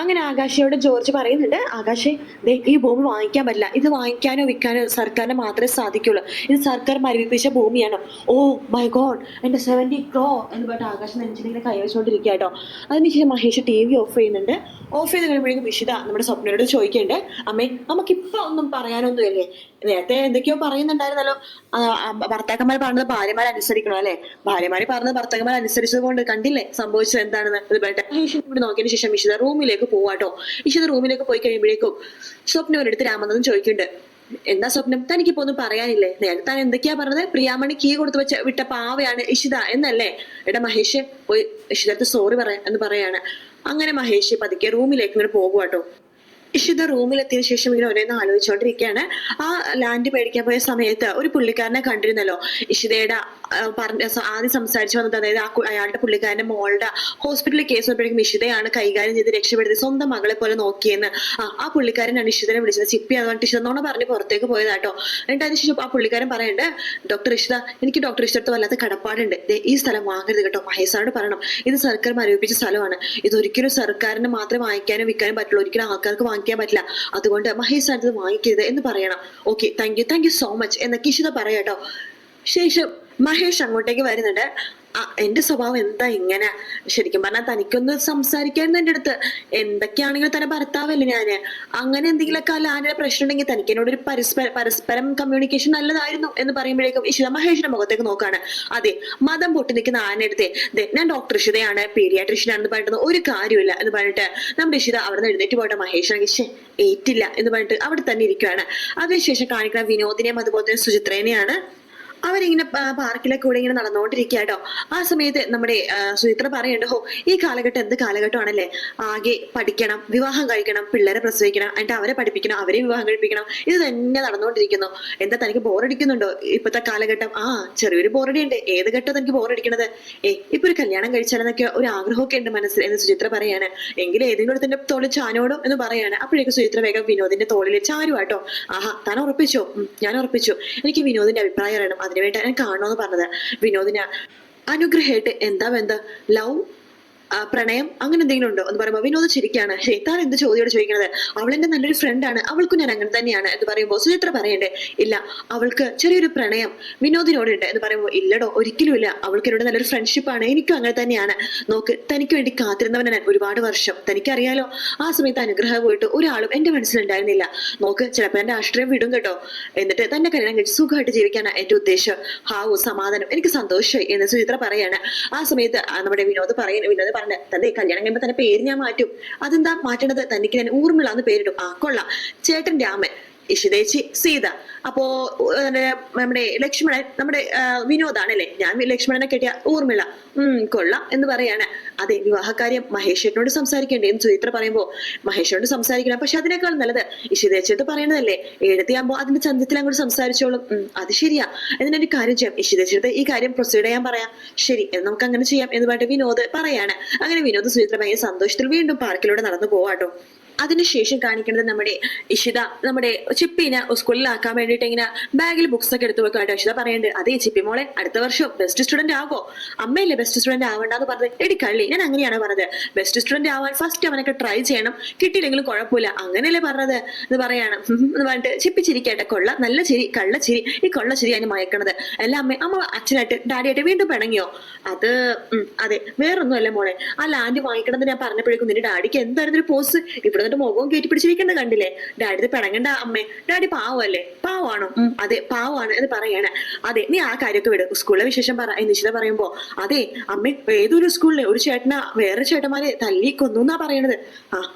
അങ്ങനെ ആകാശയോട് ജോർജ് പറയുന്നുണ്ട്, ആകാശേ ദേ ഈ ഭൂമി വാങ്ങിക്കാൻ പറ്റില്ല, ഇത് വാങ്ങിക്കാനോ വിൽക്കാനോ സർക്കാരിന് മാത്രമേ സാധിക്കുള്ളൂ, ഇത് സർക്കാർ മരവിപ്പിച്ച ഭൂമിയാണ്. ഓ മൈ ഗോഡ്, എന്റെ 70 crore എന്ന് പറഞ്ഞിട്ട് ആകാശം നെഞ്ചിലിങ്ങനെ കൈവച്ചുകൊണ്ടിരിക്കുക കേട്ടോ. അതിനുശേഷം മഹേഷ് TV ഓഫ് ചെയ്യുന്നുണ്ട്. ഓഫ് ചെയ്ത് കഴിയുമ്പോഴേക്കും വിഷിത നമ്മുടെ സ്വപ്നയോട് ചോദിക്കുന്നുണ്ട്, അമ്മേ നമുക്കിപ്പൊ ഒന്നും പറയാനൊന്നുമില്ലേ, നേരത്തെ എന്തൊക്കെയോ പറയുന്നുണ്ടായിരുന്നല്ലോ, ഭർത്താക്കന്മാർ പറഞ്ഞത് ഭാര്യമാരെ അനുസരിക്കണം അല്ലെ, ഭാര്യമാര് പറഞ്ഞത് ഭർത്താക്കന്മാർ അനുസരിച്ചത് കൊണ്ട് കണ്ടില്ലേ സംഭവിച്ചത് എന്താണെന്ന്. ഇത് പറഞ്ഞിട്ട് ഇവിടെ നോക്കിയതിനു ശേഷം ഇഷിത റൂമിലേക്ക് പോവാട്ടോ. ഇഷിത റൂമിലേക്ക് പോയി കഴിയുമ്പോഴേക്കും സ്വപ്നവരെടുത്ത് രാമനാഥൻ ചോദിക്കുന്നുണ്ട്, എന്താ സ്വപ്നം, തനിക്കിപ്പോ ഒന്നും പറയാനില്ലേ, നേരത്തെ താൻ എന്തൊക്കെയാ പറഞ്ഞത്, പ്രിയാമണി കീ കൊടുത്ത് വെച്ച വിട്ട പാവയാണ് ഇഷിത എന്നല്ലേ. എടാ മഹേഷ് പോയി ഇഷിതക്ക് സോറി പറയാൻ എന്ന് പറയാണ്. അങ്ങനെ മഹേഷ് പതുക്കെ റൂമിലേക്ക് ഇങ്ങനെ പോകുവാട്ടോ. ഇഷിത റൂമിലെത്തിയതിനു ശേഷം ഇങ്ങനെ ഓരോന്ന് ആലോചിച്ചുകൊണ്ടിരിക്കുകയാണ്. ആ ലാൻഡ് മേടിക്കാൻ പോയ സമയത്ത് ഒരു പുള്ളിക്കാരനെ കണ്ടിരുന്നല്ലോ, ഇഷിതയുടെ പറഞ്ഞ ആദ്യം സംസാരിച്ചു വന്നത്, അതായത് അയാളുടെ പുള്ളിക്കാരന്റെ മോളുടെ ഹോസ്പിറ്റലിൽ കേസ് വന്നപ്പോഴേക്കും ഇഷിതയാണ് കൈകാര്യം ചെയ്ത് രക്ഷപ്പെടുത്തി സ്വന്തം മകളെ പോലെ നോക്കിയെന്ന്. ആ പുള്ളിക്കാരനാണ് ഇഷിതനെ വിളിച്ചത്, ചിപ്പി അതുകൊണ്ട് ഇഷിതെന്നോണ പറഞ്ഞ് പുറത്തേക്ക് പോയതാട്ടോ. എന്നിട്ട് അതിനുശേഷം ആ പുള്ളിക്കാരൻ പറയുന്നുണ്ട്, ഡോക്ടർ ഇഷിത, എനിക്ക് ഡോക്ടർ ഇഷിതത്ത് വല്ലാത്ത കടപ്പാടുണ്ട്, ഈ സ്ഥലം വാങ്ങരുത് കേട്ടോ, മഹേസാനോട് പറയണം, ഇത് സർക്കാർ മരവിപ്പിച്ച സ്ഥലമാണ്, ഇതൊരിക്കലും സർക്കാരിന് മാത്രമേ വാങ്ങിക്കാനും വിൽക്കാനും പറ്റുള്ളൂ, ഒരിക്കലും ആൾക്കാർക്ക് വാങ്ങിക്കാൻ പറ്റില്ല, അതുകൊണ്ട് മഹേഷ് സാറിന് വാങ്ങിക്കരുത് എന്ന് പറയണം. Okay, thank you so much എന്നൊക്കെ ഇഷിത പറയാട്ടോ. ശേഷം മഹേഷ് അങ്ങോട്ടേക്ക് വരുന്നുണ്ട്. എന്റെ സ്വഭാവം എന്താ ഇങ്ങനെ, ശരിക്കും പറഞ്ഞാൽ തനിക്കൊന്ന് സംസാരിക്കായിരുന്നു എന്റെ അടുത്ത്, എന്തൊക്കെയാണെങ്കിലും തന്നെ ഭർത്താവല്ലേ ഞാന്, അങ്ങനെ എന്തെങ്കിലുമൊക്കെ ലാൻഡിന്റെ പ്രശ്നം ഉണ്ടെങ്കിൽ തനിക്ക് എന്നോടൊരു പരസ്പരം കമ്മ്യൂണിക്കേഷൻ നല്ലതായിരുന്നു എന്ന് പറയുമ്പോഴേക്കും ഇഷിത മഹേഷിന്റെ മുഖത്തേക്ക് നോക്കാണ്. അതെ, മതം പൊട്ടി നിൽക്കുന്ന ആനടുത്തേ, ഞാൻ ഡോക്ടർ ഇഷിതയാണ്, പീഡിയാട്രിഷ്യൻ ആണെന്ന് പറഞ്ഞിട്ട് ഒരു കാര്യമില്ല എന്ന് പറഞ്ഞിട്ട് നമ്മുടെ ഇഷിത അവിടെ നിന്ന് എഴുന്നേറ്റ് പോയിട്ട് മഹേഷ് ഏറ്റില്ല എന്ന് പറഞ്ഞിട്ട് അവിടെ തന്നെ ഇരിക്കുകയാണ്. അതിനുശേഷം കാണിക്കുന്ന വിനോദിനെയും അതുപോലെ തന്നെ സുചിത്രേനെയാണ്. അവരിങ്ങനെ പാർക്കിലെ കൂടെ ഇങ്ങനെ നടന്നുകൊണ്ടിരിക്കുക കേട്ടോ. ആ സമയത്ത് നമ്മുടെ സുചിത്ര പറയണ്ട, ഹോ ഈ കാലഘട്ടം എന്ത് കാലഘട്ടമാണല്ലേ, ആകെ പഠിക്കണം, വിവാഹം കഴിക്കണം, പിള്ളേരെ പ്രസവിക്കണം, എന്നിട്ട് അവരെ പഠിപ്പിക്കണം, അവരെ വിവാഹം കഴിപ്പിക്കണം, ഇത് തന്നെ നടന്നുകൊണ്ടിരിക്കുന്നു. എന്താ തനിക്ക് ബോറടിക്കുന്നുണ്ടോ ഇപ്പോഴത്തെ കാലഘട്ടം? ചെറിയൊരു ബോറടി ഉണ്ട്. ഏത് ഘട്ടം തനിക്ക് ബോറടിക്കണത്? ഇപ്പൊ ഒരു കല്യാണം കഴിച്ചാലെന്നൊക്കെ ഒരു ആഗ്രഹമൊക്കെ ഉണ്ട് മനസ്സിൽ എന്ന് സുചിത്ര പറയാണ്. എങ്കിലും ഏതെങ്കിലും തന്നെ തോളിൽ ചാനോടും എന്ന് പറയാണ്. അപ്പോഴേക്കും സുചിത്ര വേഗം വിനോദിന്റെ തോളിൽ ചാരുവാട്ടോ. താൻ ഉറപ്പിച്ചോ? ഞാൻ ഉറപ്പിച്ചു, എനിക്ക് വിനോദിന്റെ അഭിപ്രായം അറിയണം, അതിനുവേണ്ടി ഞാൻ കാണണമെന്ന് പറഞ്ഞത്. വിനോദിന് അനുഗ്രഹമായിട്ട് എന്താ ബന്ധം, ലവ്, പ്രണയം അങ്ങനെ എന്തെങ്കിലും ഉണ്ടോ എന്ന് പറയുമ്പോൾ വിനോദ് ചിരിക്കാണ്. താൻ എന്ത് ചോദ്യോട് ചോദിക്കണത്, അവളെന്റെ നല്ലൊരു ഫ്രണ്ടാണ്, അവൾക്കും ഞാൻ അങ്ങനെ തന്നെയാണ് എന്ന് പറയുമ്പോൾ സുചിത്ര പറയണ്ടേ, ഇല്ല അവൾക്ക് ചെറിയൊരു പ്രണയം വിനോദിനോടുണ്ട് എന്ന് പറയുമ്പോൾ, ഇല്ലടോ ഒരിക്കലും ഇല്ല, അവൾക്ക് എന്നോട് നല്ലൊരു ഫ്രണ്ട്ഷിപ്പാണ്, എനിക്കും അങ്ങനെ തന്നെയാണ്. നോക്ക്, തനിക്ക് വേണ്ടി കാത്തിരുന്നവനാണ് ഒരുപാട് വർഷം, തനിക്കറിയാലോ. ആ സമയത്ത് അനുഗ്രഹം പോയിട്ട് ഒരാളും എന്റെ മനസ്സിലുണ്ടായിരുന്നില്ല. നോക്ക്, ചിലപ്പോൾ എന്റെ ആശ്രയം വിടും കേട്ടോ, എന്നിട്ട് തന്നെ കല്യാണം കഴിച്ച് സുഖമായിട്ട് ജീവിക്കാനാണ് എന്റെ ഉദ്ദേശം. സമാധാനം, എനിക്ക് സന്തോഷമായി എന്ന് സുചിത്ര പറയാണ്. ആ സമയത്ത് നമ്മുടെ വിനോദ് തന്റെ കല്യാണം കഴിയുമ്പോ തന്നെ പേര് ഞാൻ മാറ്റും. അതെന്താ മാറ്റേണ്ടത്, തനിക്ക് ഞാൻ ഊർമിള എന്ന് പേരിടും. കൊള്ളാം, ചേട്ടന്റെ അമ്മ ഇഷിതേച്ചി സീത, അപ്പോ നമ്മുടെ ലക്ഷ്മണൻ നമ്മുടെ വിനോദാണല്ലേ, ഞാൻ ലക്ഷ്മണനെ കെട്ടിയ ഊർമിള. കൊള്ളാം എന്ന് പറയാണ്. അതെ, വിവാഹകാര്യം മഹേഷിനോട് സംസാരിക്കേണ്ടേ എന്ന് സുചിത്ര പറയുമ്പോ, മഹേഷിനോട് സംസാരിക്കണം, പക്ഷെ അതിനേക്കാൾ നല്ലത് ഇഷിതേച്ചിട്ട് പറയണതല്ലേ, എഴുതിയാകുമ്പോ അതിന്റെ ചന്തത്തിൽ അങ്ങോട്ട് സംസാരിച്ചോളും. അത് ശരിയാ, എന്നിട്ട് കാര്യം ചെയ്യാം, ഇഷിതേച്ചിട്ട് ഈ കാര്യം പ്രൊസീഡ് ചെയ്യാൻ പറയാം. ശരി, നമുക്ക് അങ്ങനെ ചെയ്യാം എന്ന് പറഞ്ഞിട്ട് വിനോദ് പറയാണ്. അങ്ങനെ വിനോദ് സുചിത്ര ഭയങ്കര സന്തോഷത്തിൽ വീണ്ടും പാർക്കിലൂടെ നടന്നു പോവാട്ടോ. അതിനുശേഷം കാണിക്കുന്നത് നമ്മുടെ ഇഷിത നമ്മുടെ ചിപ്പിനെ സ്കൂളിലാക്കാൻ വേണ്ടിയിട്ട് ഇങ്ങനെ ബാഗിൽ ബുക്സ് ഒക്കെ എടുത്തു വെക്കാട്ടോ. ഇഷിത പറയുന്നുണ്ട്, അതേ ചിപ്പി മോളെ, അടുത്ത വർഷം ബെസ്റ്റ് സ്റ്റുഡന്റ് ആവോ? അമ്മയല്ലേ ബെസ്റ്റ് സ്റ്റുഡന്റ് ആവണ്ടെന്ന് പറഞ്ഞത്? എടി കള്ളി, ഞാൻ അങ്ങനെയാണ് പറഞ്ഞത്, ബെസ്റ്റ് സ്റ്റുഡന്റ് ആവാൻ ഫസ്റ്റ് അവനൊക്കെ ട്രൈ ചെയ്യണം, കിട്ടിയില്ലെങ്കിലും കുഴപ്പമില്ല, അങ്ങനെയല്ലേ പറഞ്ഞത് എന്ന് പറയാണ്. എന്ന് പറഞ്ഞിട്ട് ചിപ്പി ചിരിക്കട്ടെ, കൊള്ള, നല്ല ചിരി, കള്ളച്ചിരി, ഈ കൊള്ളച്ചിരി അതിന് മയക്കണത്. അല്ല അമ്മ അച്ഛനായിട്ട് ഡാഡിയായിട്ട് വീണ്ടും പിണങ്ങിയോ? അത് അതെ, വേറൊന്നും അല്ല മോളെ, ആ ലാൻഡ് വാങ്ങിക്കണമെന്ന് ഞാൻ പറഞ്ഞപ്പോഴേക്കും നിന്റെ ഡാഡിക്ക് എന്തായിരുന്നു ഒരു പോസ്, ഇവിടെ എന്നിട്ട് മുഖവും കയറ്റി പിടിച്ചിരിക്കുന്നത് കണ്ടില്ലേ? ഡാഡി പിണങ്ങണ്ട അമ്മേ, ഡാഡി പാവല്ലേ? പാവാണോ? അതെ പാവാണ് എന്ന് പറയാണ്. അതെ, നീ ആ കാര്യമൊക്കെ വിട്, സ്കൂളിലെ വിശേഷം പറ എന്ന് നിശ്ചിത പറയുമ്പോ, അതെ അമ്മേ, ഏതൊരു സ്കൂളിലെ ഒരു ചേട്ടനാ വേറെ ചേട്ടന്മാരെ തല്ലി കൊന്നു എന്നാ പറയണത്.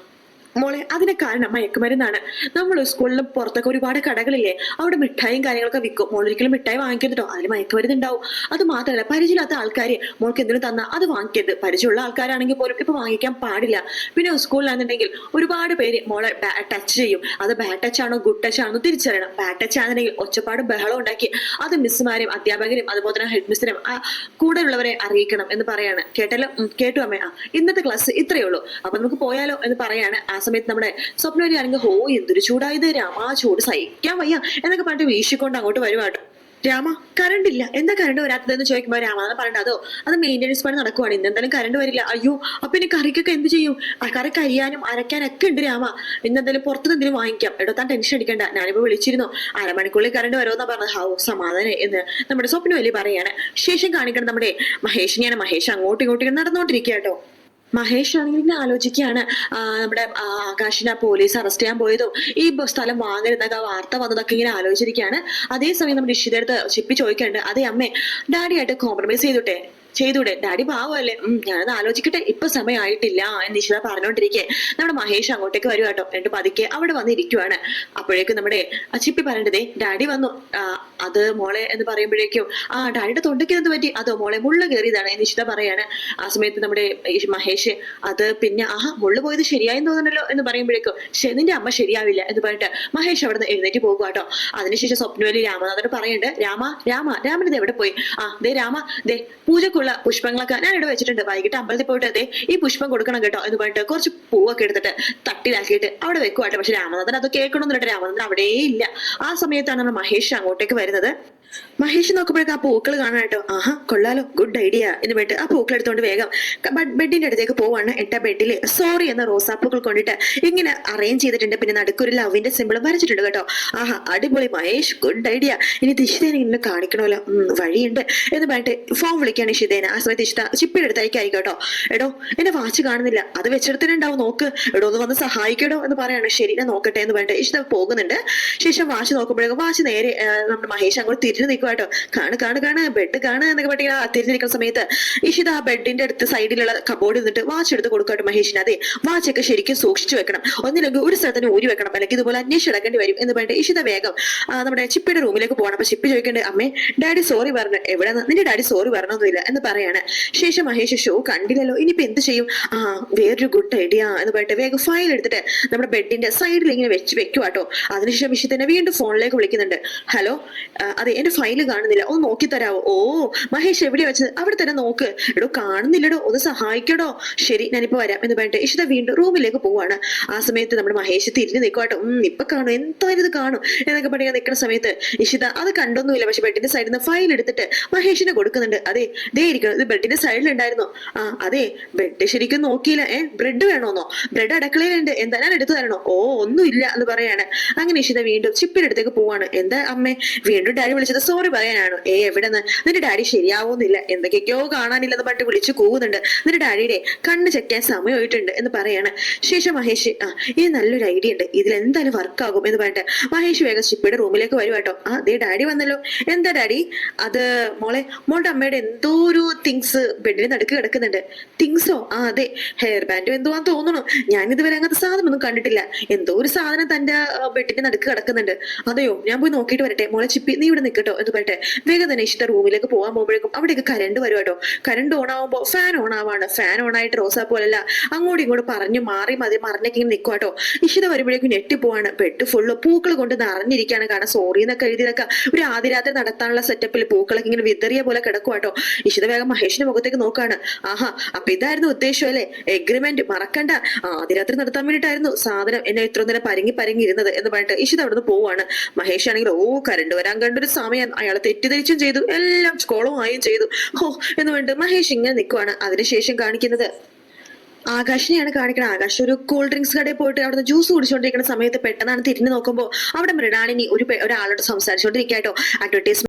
മോളെ, അതിന് കാരണം മയക്കുമരുന്നാണ്. നമ്മൾ സ്കൂളിലും പുറത്തൊക്കെ ഒരുപാട് കടകളില്ലേ, അവിടെ മിഠായും കാര്യങ്ങളൊക്കെ വിൽക്കും. മോളൊരിക്കലും മിഠായി വാങ്ങിക്കരുതോ, അതിൽ മയക്കുമരുന്ന് ഉണ്ടാവും. അത് മാത്രമല്ല, പരിചയമില്ലാത്ത ആൾക്കാരെ മോൾക്ക് എന്തിനു തന്നാ അത് വാങ്ങിക്കരുത്. പരിചയമുള്ള ആൾക്കാരാണെങ്കിൽ പോലും ഇപ്പൊ വാങ്ങിക്കാൻ പാടില്ല. പിന്നെ സ്കൂളിലാണെന്നുണ്ടെങ്കിൽ ഒരുപാട് പേര് മോളെ ടച്ച് ചെയ്യും. അത് ബാഡ് ടച്ച് ആണോ ഗുഡ് ടച്ച് ആണോ തിരിച്ചറിയണം. ബാഡ് ടച്ച് ആണെന്നുണ്ടെങ്കിൽ ഒച്ചപ്പാടും ബഹളം ഉണ്ടാക്കി അത് മിസ്സുമാരെയും അധ്യാപകരും അതുപോലെ തന്നെ ഹെഡ് മിസ്സിനും കൂടെയുള്ളവരെ അറിയിക്കണം എന്ന് പറയാണ്. കേട്ടല്ലോ? കേട്ടു അമ്മേ. ഇന്നത്തെ ക്ലാസ് ഇത്രയേ ഉള്ളൂ, അപ്പൊ നമുക്ക് പോയാലോ എന്ന് പറയാണ്. ആ സമയത്ത് നമ്മുടെ സ്വപ്നവരി ആണെങ്കിൽ, എന്തൊരു ചൂടായത് രാമാ, ചൂട് സഹിക്കാൻ വയ്യ എന്നൊക്കെ പറഞ്ഞിട്ട് വീശിക്കൊണ്ട് അങ്ങോട്ട് വരുവാട്ടോ. രാമ കറണ്ട് ഇല്ല, എന്താ കറണ്ട് വരാത്തതെന്ന് ചോദിക്കുമ്പോൾ രാമാന്ന് പറയണ്ട, അത് മെയിൻ്റെനൻസ് പണി നടക്കുവാണ്, ഇന്ന് എന്തായാലും കറണ്ട് വരില്ല. അയ്യോ അപ്പൊ ഇനി കറിക്കൊക്കെ എന്ത് ചെയ്യും? കറി കരിയാനും അരയ്ക്കാനൊക്കെ ഉണ്ട് രാമ, ഇന്നെന്തായാലും പുറത്തുനിന്ന് എന്തെങ്കിലും വാങ്ങിക്കാം. എടോ താൻ ടെൻഷൻ അടിക്കണ്ട, ഞാനിപ്പോ വിളിച്ചിരുന്നു, അരമണിക്കുള്ളിൽ കറണ്ട് വരുമെന്നാ പറഞ്ഞത്. ഹൗ സമാധാനം എന്ന് നമ്മുടെ സ്വപ്നം വലിയ പറയാണ്. ശേഷം കാണിക്കണം നമ്മുടെ മഹേഷിനെയാണ്. മഹേഷ് അങ്ങോട്ടും ഇങ്ങോട്ടും നടന്നുകൊണ്ടിരിക്കുക കേട്ടോ. മഹേഷ് ആണെങ്കിൽ ഇങ്ങനെ ആലോചിക്കുകയാണ്, നമ്മുടെ ആകാശിനെ പോലീസ് അറസ്റ്റ് ചെയ്യാൻ പോയതും ഈ സ്ഥലം വാങ്ങരുന്നൊക്കെ വാർത്ത വന്നതൊക്കെ ഇങ്ങനെ ആലോചിച്ചിരിക്കുകയാണ്. അതേസമയം നമ്മുടെ ഇഷിതടുത്ത് ചിപ്പി ചോദിക്കുന്നുണ്ട്, അതേ അമ്മേ ഡാഡിയായിട്ട് കോംപ്രമൈസ് ചെയ്തൂടെ, ഡാഡി പാവല്ലേ, ഞാനത് ആലോചിക്കട്ടെ, ഇപ്പൊ സമയമായിട്ടില്ല എന്ന് ഇഷിത പറഞ്ഞോണ്ടിരിക്കെ നമ്മുടെ മഹേഷ് അങ്ങോട്ടേക്ക് വരുക കേട്ടോ. എന്നിട്ട് പതുക്കെ അവിടെ വന്നിരിക്കുവാണ്. അപ്പോഴേക്കും നമ്മുടെ ചിപ്പി പറയേണ്ടതേ ഡാഡി വന്നു. അത് മോളെ എന്ന് പറയുമ്പോഴേക്കും ഡാഡിയുടെ തൊണ്ടയ്ക്ക് എന്ത് പറ്റി? അതോ മോളെ മുള്ള കയറിയതാണ് എന്ന് ഇഷിത പറയാണ്. ആ സമയത്ത് നമ്മുടെ മഹേഷ് അത് പിന്നെ മുള്ളു പോയത് ശരിയായെന്ന് തോന്നണല്ലോ എന്ന് പറയുമ്പോഴേക്കും നിന്റെ അമ്മ ശരിയാവില്ല എന്ന് പറഞ്ഞിട്ട് മഹേഷ് അവിടെ നിന്ന് എഴുന്നേറ്റ് പോകുക കേട്ടോ. അതിനുശേഷം സ്വപ്നവലി രാമനാഥനോട് പറയുന്നുണ്ട്, രാമനിത് എവിടെ പോയി? രാമ പൂജക്കുള്ള പുഷ്പങ്ങളൊക്കെ ഞാൻ ഇവിടെ വെച്ചിട്ടുണ്ട്, വൈകിട്ട് അമ്പലത്തിൽ പോയിട്ട് ഈ പുഷ്പം കൊടുക്കണം കേട്ടോ എന്ന് പറഞ്ഞിട്ട് കുറച്ച് പൂവൊക്കെ എടുത്തിട്ട് തട്ടിലാക്കിയിട്ട് അവിടെ വെക്കുവാട്ടെ. പക്ഷെ രാമനാഥൻ അത് കേൾക്കണമെന്നിട്ട് രാമനാഥൻ അവിടെ ഇല്ല. ആ സമയത്താണ് നമ്മൾ മഹേഷ് അങ്ങോട്ടേക്ക് വരുന്നത്. മഹേഷ് നോക്കുമ്പോഴേക്കും ആ പൂക്കൾ കാണാട്ടോ. കൊള്ളാലോ, ഗുഡ് ഐഡിയ എന്ന് പറഞ്ഞിട്ട് ആ പൂക്കൾ എടുത്തോണ്ട് വേഗം ബെഡിന്റെ അടുത്തേക്ക് പോവാണ്. ബെഡില് സോറി എന്ന റോസാപ്പൂക്കൾ കൊണ്ടിട്ട് ഇങ്ങനെ അറേഞ്ച് ചെയ്തിട്ടുണ്ട്. പിന്നെ നടുക്കൊരു ലവിന്റെ സിമ്പിൾ വരച്ചിട്ടുണ്ട് കേട്ടോ. അടിപൊളി മഹേഷ്, ഗുഡ് ഐഡിയ. ഇനി ഇഷിതേനെ ഇങ്ങനെ കാണിക്കണമല്ലോ, വഴിയുണ്ട് എന്ന് പറഞ്ഞിട്ട് ഫോൺ വിളിക്കുകയാണ് ഇഷിതേനെ. ആ സമയത്ത് ഇഷ്ട ചിപ്പിയുടെ അടുത്തായിരിക്കും കേട്ടോ. എടോ എന്റെ വാച്ച് കാണുന്നില്ല, അത് വെച്ചെടുത്തിട്ടുണ്ടാവും, നോക്ക് എടോ ഒന്ന് വന്ന് സഹായിക്കടോ എന്ന് പറയാണ്. ശരി ഞാൻ നോക്കട്ടെ എന്ന് പറഞ്ഞിട്ട് ഇഷ്ട പോകുന്നുണ്ട്. ശേഷം വാച്ച് നോക്കുമ്പോഴേക്കും വാച്ച് നേരെ നമ്മുടെ മഹേഷ് അങ്ങോട്ട് തിരിഞ്ഞു നിൽക്കുക കേട്ടോ. കാണു ബെഡ് കാണുക എന്നൊക്കെ പറ്റി തിരിഞ്ഞു നിൽക്കുന്ന സമയത്ത് ഇഷിത ആ ബെഡിന്റെ അടുത്ത് സൈഡിലുള്ള കബോർഡിൽ നിന്നിട്ട് വാച്ച് എടുത്ത് കൊടുക്കട്ടെ മഹേഷിന്. അതെ വാച്ചൊക്കെ ശരിക്കും സൂക്ഷിച്ചു വെക്കണം, ഒന്നില്ലെങ്കിൽ ഒരു സ്ഥലത്തിന് ഊരി വെക്കണം, അല്ലെങ്കിൽ ഇതുപോലെ അന്വേഷിച്ച് എടുക്കേണ്ടി വരും എന്ന് പറഞ്ഞിട്ട് ഇഷിത വേഗം നമ്മുടെ ചിപ്പിയുടെ റൂമിലേക്ക് പോകണം. അപ്പൊ ചിപ്പി ചോദിക്കേണ്ടത്, അമ്മേ ഡാഡി സോറി പറഞ്ഞു. എവിടെ നിന്റെ ഡാഡി സോറി പറഞ്ഞൊന്നുമില്ല എന്ന് പറയാണ്. ശേഷം മഹേഷ് ഷോ കണ്ടില്ലല്ലോ, ഇനിയിപ്പോ എന്ത് ചെയ്യും? വേറൊരു ഗുഡ് ഐഡിയ എന്ന് പറഞ്ഞിട്ട് വേഗം ഫയൽ എടുത്തിട്ട് നമ്മുടെ ബെഡിന്റെ സൈഡിൽ ഇങ്ങനെ വെക്കുവാട്ടോ. അതിനുശേഷം ഇഷിതനെ വീണ്ടും ഫോണിലേക്ക് വിളിക്കുന്നുണ്ട്. ഹലോ, അതെ എന്റെ ഫയല് കാണുന്നില്ല, ഒന്ന് നോക്കി തരാവോ? മഹേഷ് എവിടെയാ വെച്ചത്? അവിടെ തന്നെ നോക്ക്. എടോ കാണുന്നില്ലടോ, ഒന്ന് സഹായിക്കടോ. ശരി ഞാനിപ്പോ വരാം എന്ന് പറഞ്ഞിട്ട് ഇഷിത വീണ്ടും റൂമിലേക്ക് പോവാണ്. ആ സമയത്ത് നമ്മുടെ മഹേഷ് തിരിഞ്ഞു നിൽക്കുവാട്ടോ. ഇപ്പൊ കാണും, എന്തായാലും ഇത് കാണും എന്നൊക്കെ പറയാൻ നിൽക്കുന്ന സമയത്ത് ഇഷിത അത് കണ്ടൊന്നുമില്ല. പക്ഷെ ബെഡിന്റെ സൈഡിൽ നിന്ന് ഫയൽ എടുത്തിട്ട് മഹേഷിനെ കൊടുക്കുന്നുണ്ട്. അതെ ദേ ഇരിക്കണം, ഇത് ബെഡിന്റെ സൈഡിലുണ്ടായിരുന്നു. അതെ ബെഡ് ശരിക്കും നോക്കിയില്ല. ബ്രെഡ് വേണോന്നോ? ബ്രെഡ് അടുക്കളയിലുണ്ട്, എന്താ ഞാൻ എടുത്തു തരണോ? ഒന്നുമില്ല എന്ന് പറയാണ്. അങ്ങനെ ഇഷിത വീണ്ടും ചിപ്പിന്റെ അടുത്തേക്ക് പോവാണ്. എന്താ അമ്മേ വീണ്ടും ഡാഡി വിളിച്ചത് സോറി പറയാനാണോ? എവിടെന്ന്? നിന്റെ ഡാഡി ശരിയാവുന്നില്ല, എന്തൊക്കെയോ കാണാനില്ലെന്ന് പറഞ്ഞിട്ട് വിളിച്ചു കൂവുന്നുണ്ട്. നിന്റെ ഡാഡിയുടെ കണ്ണ് ചെക്കാൻ സമയമായിട്ടുണ്ട് എന്ന് പറയാണ്. ശേഷം മഹേഷ് ഇത് നല്ലൊരു ഐഡിയ ഉണ്ട്, ഇതിൽ എന്തായാലും വർക്ക് ആകും എന്ന് പറഞ്ഞിട്ട് മഹേഷ് വേഗം ചിപ്പിയുടെ റൂമിലേക്ക് വരുവാട്ടോ. ദേ ഡാഡി വന്നല്ലോ. എന്താ ഡാഡി? അത് മോളുടെ അമ്മയുടെ എന്തോ ഒരു തിങ്സ് ബെഡിന് നടുക്ക് കിടക്കുന്നുണ്ട്. തിങ്സോ? അതെ ഹെയർ ബാൻഡും എന്തോ ആണെന്ന് തോന്നുന്നു, ഞാൻ ഇതുവരെ അങ്ങനത്തെ സാധനം ഒന്നും കണ്ടിട്ടില്ല. എന്തോ ഒരു സാധനം തന്റെ ബെഡിന്റെ നടുക്ക് കിടക്കുന്നുണ്ട്. അതെയോ, ഞാൻ പോയി നോക്കിയിട്ട് വരട്ടെ. മോളെ ചിപ്പി നീ ഇവിടെ നിൽക്കട്ടോ എന്ന് പറഞ്ഞിട്ട് വേഗം തന്നെ ഇഷിത റൂമിലേക്ക് പോകാൻ പോകുമ്പോഴേക്കും അവിടേക്ക് കരണ്ട് വരും കേട്ടോ. കരണ്ട് ഓൺ ആവുമ്പോൾ ഫാൻ ഓൺ ആവാണ്. ഫാൻ ഓൺ ആയിട്ട് റോസാ പോലല്ല അങ്ങോട്ടും ഇങ്ങോട്ട് പറഞ്ഞു മറിഞ്ഞൊക്കെ ഇങ്ങനെ നിൽക്കും കേട്ടോ. ഇഷിത വരുമ്പോഴേക്കും ഞെട്ടി പോവാണ്. ബെഡ് ഫുള്ള് പൂക്കൾ കൊണ്ട് നിറഞ്ഞിരിക്കുകയാണ്. കാരണം സോറി എന്നൊക്കെ എഴുതിയതൊക്കെ ഒരു ആദ്യരാത്രി നടത്താനുള്ള സെറ്റപ്പിൽ പൂക്കളൊക്കെ ഇങ്ങനെ വിതറിയ പോലെ കിടക്കും കേട്ടോ. ഇഷിത വേഗം മഹേഷിന്റെ മുഖത്തേക്ക് നോക്കാണ്. അപ്പൊ ഇതായിരുന്നു ഉദ്ദേശം അല്ലേ? എഗ്രിമെന്റ് മറക്കണ്ട, ആദ്യരാത്രി നടത്താൻ വേണ്ടിയിട്ടായിരുന്നു സാധനം എന്നെ ഇത്ര നേരം പരങ്ങി ഇരുന്നത് എന്ന് പറഞ്ഞിട്ട് ഇഷിത അവിടുന്ന് പോവാണ്. മഹേഷ് ആണെങ്കിൽ കരണ്ട് വരാൻ കണ്ടൊരു സമയം അയാളെ തെറ്റിദ്ധരിച്ചും ചെയ്തു, എല്ലാം കോളമായും ചെയ്തു. എന്ന് പറഞ്ഞിട്ട് മഹേഷ് ഇങ്ങനെ നിൽക്കുവാണ്. അതിനുശേഷം കാണിക്കുന്നത് ആകാശിനെയാണ് കാണിക്കുന്നത്. ആകാശ് ഒരു കൂൾ ഡ്രിങ്ക്സ് കടയിൽ പോയിട്ട് അവിടുന്ന് ജ്യൂസ് കുടിച്ചുകൊണ്ടിരിക്കുന്ന സമയത്ത് പെട്ടെന്നാണ് തിരിഞ്ഞു നോക്കുമ്പോൾ അവിടെ മൃണാളിനി ഒരാളോട് സംസാരിച്ചുകൊണ്ടിരിക്കാട്ടോ. അഡ്വർടൈസ്മെന്റ്